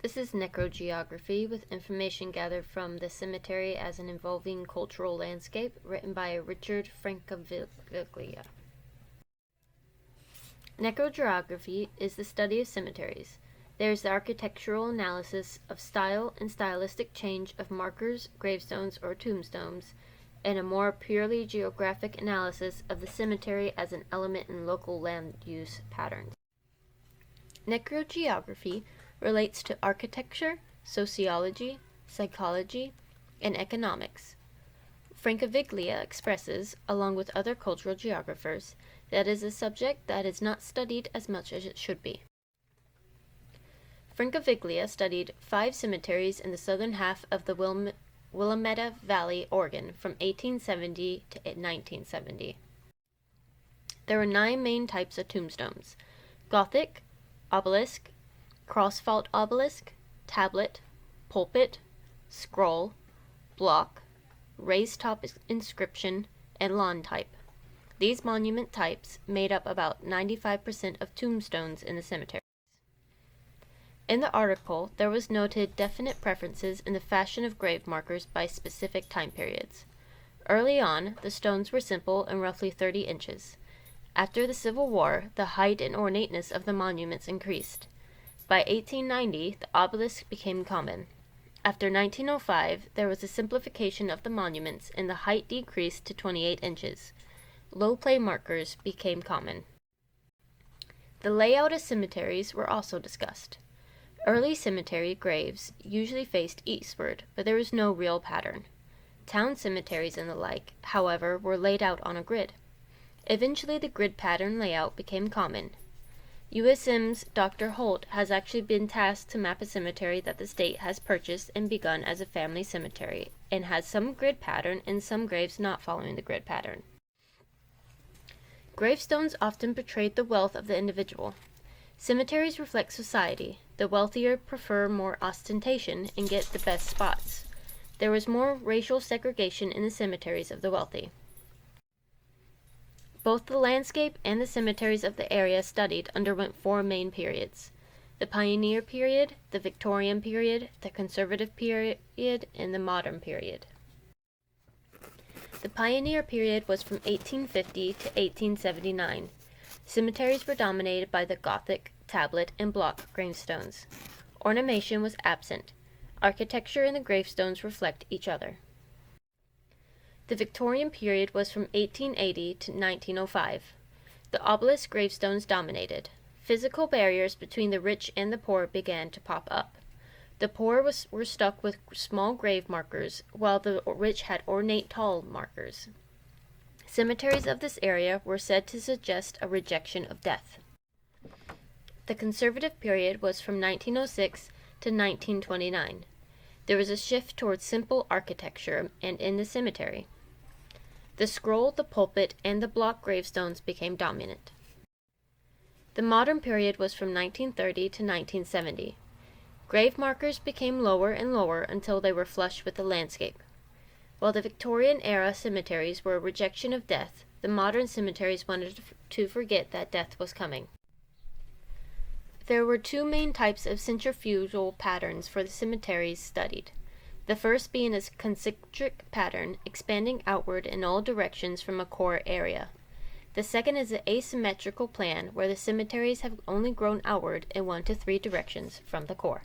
This is Necrogeography with information gathered from The Cemetery as an Evolving Cultural Landscape, written by Richard Francaviglia. Necrogeography is the study of cemeteries. There is the architectural analysis of style and stylistic change of markers, gravestones, or tombstones, and a more purely geographic analysis of the cemetery as an element in local land use patterns. Necrogeography relates to architecture, sociology, psychology, and economics. Francaviglia expresses, along with other cultural geographers, that it is a subject that is not studied as much as it should be. Francaviglia studied 5 cemeteries in the southern half of the Willamette Valley, Oregon, from 1870 to 1970. There were 9 main types of tombstones: Gothic, obelisk, cross-vault obelisk, tablet, pulpit, scroll, block, raised top inscription, and lawn type. These monument types made up about 95% of tombstones in the cemeteries. In the article, there was noted definite preferences in the fashion of grave markers by specific time periods. Early on, the stones were simple and roughly 30 inches. After the Civil War, the height and ornateness of the monuments increased. By 1890, the obelisk became common. After 1905, there was a simplification of the monuments and the height decreased to 28 inches. Low play markers became common. The layout of cemeteries were also discussed. Early cemetery graves usually faced eastward, but there was no real pattern. Town cemeteries and the like, however, were laid out on a grid. Eventually, the grid pattern layout became common. USM's Dr. Holt has actually been tasked to map a cemetery that the state has purchased and begun as a family cemetery, and has some grid pattern and some graves not following the grid pattern. Gravestones often portrayed the wealth of the individual. Cemeteries reflect society. The wealthier prefer more ostentation and get the best spots. There was more racial segregation in the cemeteries of the wealthy. Both the landscape and the cemeteries of the area studied underwent 4 main periods: the Pioneer Period, the Victorian Period, the Conservative Period, and the Modern Period. The Pioneer Period was from 1850 to 1879. Cemeteries were dominated by the Gothic, tablet, and block gravestones. Ornamentation was absent. Architecture and the gravestones reflect each other. The Victorian period was from 1880 to 1905. The obelisk gravestones dominated. Physical barriers between the rich and the poor began to pop up. The poor were stuck with small grave markers, while the rich had ornate tall markers. Cemeteries of this area were said to suggest a rejection of death. The conservative period was from 1906 to 1929. There was a shift towards simple architecture and in the cemetery. The scroll, the pulpit, and the block gravestones became dominant. The modern period was from 1930 to 1970. Grave markers became lower and lower until they were flush with the landscape. While the Victorian-era cemeteries were a rejection of death, the modern cemeteries wanted to forget that death was coming. There were 2 main types of centrifugal patterns for the cemeteries studied. The first being a concentric pattern, expanding outward in all directions from a core area. The second is an asymmetrical plan, where the cemeteries have only grown outward in 1 to 3 directions from the core.